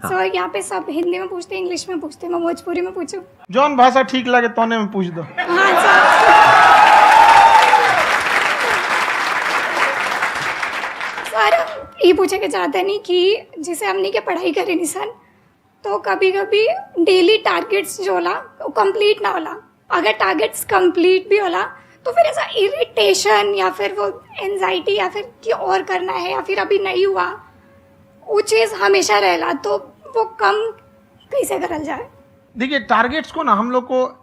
Sir यहाँ पे सब हिंदी में पूछते, इंग्लिश में पूछते, मैं भोजपुरी में पूछूं? जौन भाषा ठीक लगे तोने में पूछ दो। हाँ सर। सर ये पूछे के चाहते नहीं कि जैसे हमने के पढ़ाई करे नहीं सर, तो कभी कभी डेली टारगेट्स जो होला वो कंप्लीट ना होला, अगर टारगेट्स कंप्लीट भी होला तो फिर ऐसा इरिटेशन या फिर वो एंजाइटी या फिर कि और करना है या फिर अभी नहीं हुआ, वो चीज़ हमेशा रहेला, तो वो कम कैसे करल जाए? देखिए, टारगेट्स को ना हम लोग को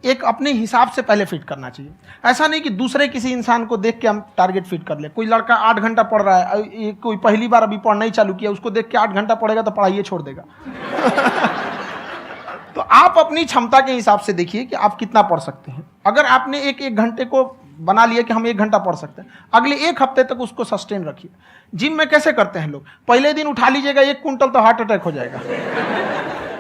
एक अपने हिसाब से पहले फिट करना चाहिए। ऐसा नहीं कि दूसरे किसी इंसान को देख के हम टारगेट फिट कर ले। कोई लड़का 8 घंटा पढ़ रहा है, कोई पहली बार अभी पढ़ना ही चालू किया, उसको देख के 8 घंटा पढ़ेगा तो पढ़ाई छोड़ देगा। तो आप अपनी क्षमता के हिसाब से देखिए कि आप कितना पढ़ सकते हैं। अगर आपने एक घंटे को बना लिया कि हम 1 घंटा पढ़ सकते हैं, अगले 1 हफ्ते तक उसको सस्टेन रखिए। जिम में कैसे करते हैं लोग, पहले दिन उठा लीजिएगा 1 क्विंटल तो हार्ट अटैक हो जाएगा।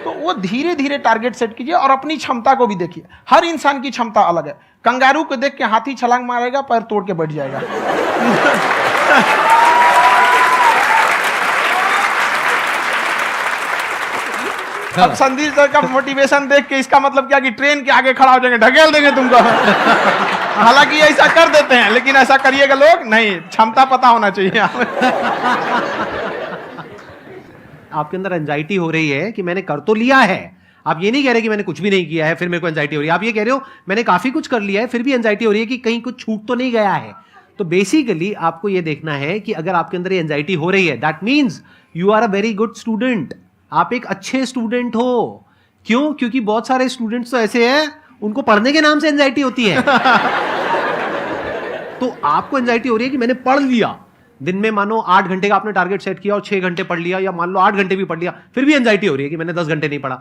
तो वो धीरे धीरे टारगेट सेट कीजिए और अपनी क्षमता को भी देखिए। हर इंसान की क्षमता अलग है। कंगारू को देख के हाथी छलांग मारेगा, पैर तोड़ के बैठ जाएगा। अब संदीप सर का मोटिवेशन देख के इसका मतलब क्या कि ट्रेन के आगे खड़ा हो जाएंगे, ढकेल देंगे तुमको। हालांकि ऐसा कर देते हैं, लेकिन ऐसा करिएगा लोग नहीं, क्षमता पता होना चाहिए। आपके अंदर एंजाइटी हो रही है कि मैंने कर तो लिया है, आप ये नहीं कह रहे कि मैंने कुछ भी नहीं किया है फिर मेरे को एंजाइटी हो रही है, आप ये कह रहे हो मैंने काफी कुछ कर लिया है फिर भी एंजाइटी हो रही है कि कहीं कुछ छूट तो नहीं गया है। तो बेसिकली आपको ये देखना है कि अगर आपके अंदर ये एंजाइटी हो रही है, that means you are a very good student, आप एक अच्छे स्टूडेंट हो। क्यों? क्योंकि बहुत सारे स्टूडेंट्स तो ऐसे हैं उनको पढ़ने के नाम से एंजाइटी होती है। तो आपको एंजाइटी हो रही है कि मैंने पढ़ लिया, दिन में मानो 8 घंटे का आपने टारगेट सेट किया और 6 घंटे पढ़ लिया, या मान लो 8 घंटे भी पढ़ लिया, फिर भी एंजाइटी हो रही है कि मैंने 10 घंटे नहीं पढ़ा।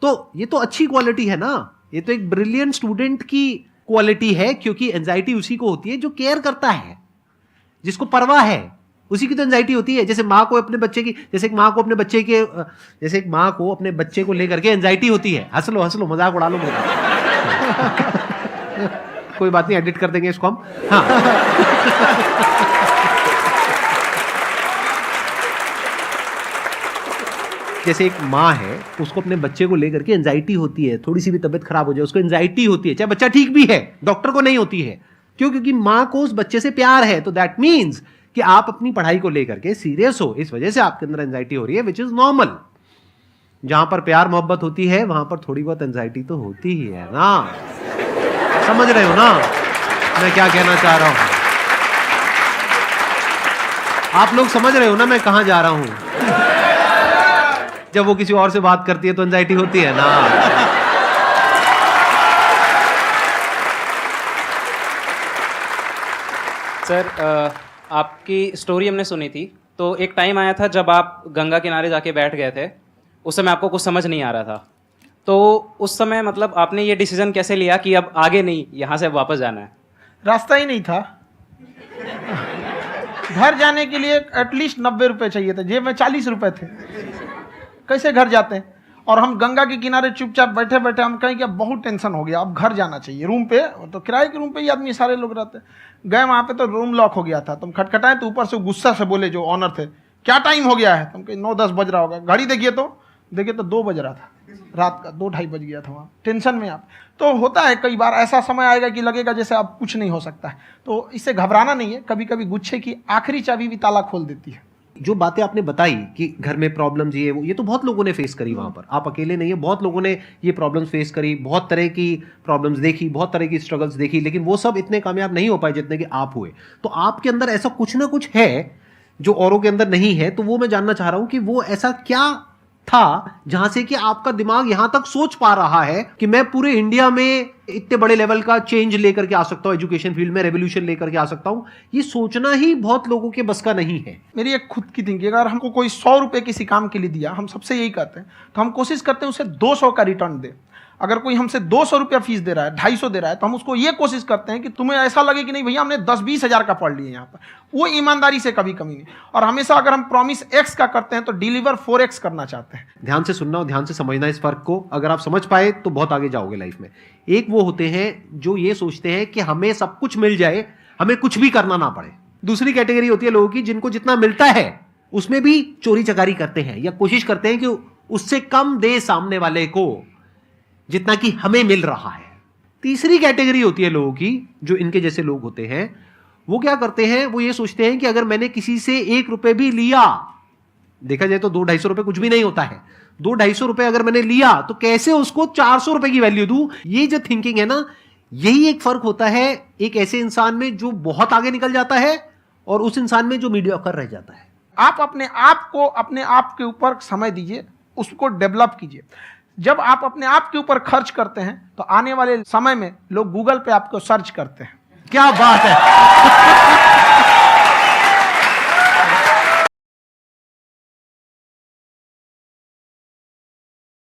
तो ये तो अच्छी क्वालिटी है ना, ये तो एक ब्रिलियंट स्टूडेंट की क्वालिटी है, क्योंकि एंजाइटी उसी को होती है जो केयर करता है, जिसको परवाह है, उसी की तो एंजाइटी होती है। जैसे माँ को अपने बच्चे की, जैसे एक माँ को अपने बच्चे को लेकर के एंजाइटी होती है। हंस लो मजाक उड़ा लो मेरा। कोई बात नहीं, एडिट कर देंगे इसको हम। हाँ। जैसे एक माँ है, उसको अपने बच्चे को लेकर के एंजाइटी होती है, थोड़ी सी भी तबीयत खराब हो जाए उसको एंजाइटी होती है, चाहे बच्चा ठीक भी है, डॉक्टर को नहीं होती है। क्यों? क्योंकि माँ को उस बच्चे से प्यार है। तो दैट मीन्स कि आप अपनी पढ़ाई को लेकर के सीरियस हो, इस वजह से आपके अंदर एंजाइटी हो रही है, विच इज नॉर्मल। जहां पर प्यार मोहब्बत होती है वहां पर थोड़ी बहुत एंजाइटी तो होती ही है ना। समझ रहे हो ना मैं क्या कहना चाह रहा हूं? आप लोग समझ रहे हो ना मैं कहां जा रहा हूं? जब वो किसी और से बात करती है तो एंजाइटी होती है ना। सर, आपकी स्टोरी हमने सुनी थी, तो एक टाइम आया था जब आप गंगा किनारे जाके बैठ गए थे, उस समय आपको कुछ समझ नहीं आ रहा था। तो उस समय मतलब आपने ये डिसीजन कैसे लिया कि अब आगे नहीं, यहाँ से वापस जाना है? रास्ता ही नहीं था। घर जाने के लिए एटलीस्ट 90 रुपए चाहिए थे, जेब में 40 रुपए थे। कैसे घर जाते हैं? और हम गंगा के किनारे चुपचाप बैठे बैठे हम कहें कि बहुत टेंशन हो गया, अब घर जाना चाहिए। रूम पे तो किराए के रूम पे ही आदमी सारे लोग रहते। गए वहाँ पे तो रूम लॉक हो गया था। तुम खटखटाए तो ऊपर से गुस्सा से बोले जो ऑनर थे, क्या टाइम हो गया है? तुम कहीं 9-10 बज रहा होगा। घड़ी देखिए तो 2 बज रहा था रात का, 2-2:30 बज गया था वहाँ। टेंशन में आप तो होता है, कई बार ऐसा समय आएगा कि लगेगा जैसे अब कुछ नहीं हो सकता है। तो इससे घबराना नहीं है। कभी कभी गुच्छे की आखिरी चाबी भी ताला खोल देती है। जो बातें आपने बताई कि घर में प्रॉब्लम्स ये तो बहुत लोगों ने फेस करी वहां पर, आप अकेले नहीं है, बहुत लोगों ने ये प्रॉब्लम्स फेस करी, बहुत तरह की प्रॉब्लम्स देखी, बहुत तरह की स्ट्रगल्स देखी, लेकिन वो सब इतने कामयाब नहीं हो पाए जितने कि आप हुए। तो आपके अंदर ऐसा कुछ ना कुछ है जो औरों के अंदर नहीं है। तो वो मैं जानना चाह रहा हूं कि वो ऐसा क्या था जहां से कि आपका दिमाग यहां तक सोच पा रहा है कि मैं पूरे इंडिया में इतने बड़े लेवल का चेंज लेकर के आ सकता हूं, एजुकेशन फील्ड में रेवोल्यूशन लेकर के आ सकता हूं। ये सोचना ही बहुत लोगों के बस का नहीं है। मेरी एक खुद की थिंकिंग, अगर हमको कोई 100 रुपए किसी काम के लिए दिया, हम सबसे यही कहते हैं, तो हम कोशिश करते हैं उसे 200 का रिटर्न दे। अगर कोई हमसे 200 रुपया फीस दे रहा है, 250 दे रहा है, तो हम उसको ये कोशिश करते हैं कि तुम्हें ऐसा लगे कि नहीं भैया हमने 10-20 हज़ार का पढ़ लिया यहाँ पर। वो ईमानदारी से कभी कमी नहीं। और हमेशा अगर हम प्रॉमिस X का करते हैं तो डिलीवर 4X करना चाहते हैं। ध्यान से सुनना और ध्यान से समझना इस फर्क को। अगर आप समझ पाए तो बहुत आगे जाओगे लाइफ में। एक वो होते हैं जो ये सोचते हैं कि हमें सब कुछ मिल जाए, हमें कुछ भी करना ना पड़े। दूसरी कैटेगरी होती है लोगों की जिनको जितना मिलता है उसमें भी चोरी चकारी करते हैं या कोशिश करते हैं कि उससे कम दे सामने वाले को जितना कि हमें मिल रहा है। तीसरी कैटेगरी होती है लोगों की, जो इनके जैसे लोग होते हैं, वो क्या करते हैं, वो ये सोचते हैं कि अगर मैंने किसी से 1 रुपए भी लिया, देखा जाए तो 200-250 रुपए कुछ भी नहीं होता है, 200-250 रुपए अगर मैंने लिया तो कैसे उसको 400 रुपए की वैल्यू दूं। ये जो थिंकिंग है ना, यही एक फर्क होता है एक ऐसे इंसान में जो बहुत आगे निकल जाता है और उस इंसान में जो मीडियोकर रह जाता है। आप अपने आप को अपने आप के ऊपर समय दीजिए, उसको डेवलप कीजिए। जब आप अपने आप के ऊपर खर्च करते हैं तो आने वाले समय में लोग गूगल पे आपको सर्च करते हैं। क्या बात है।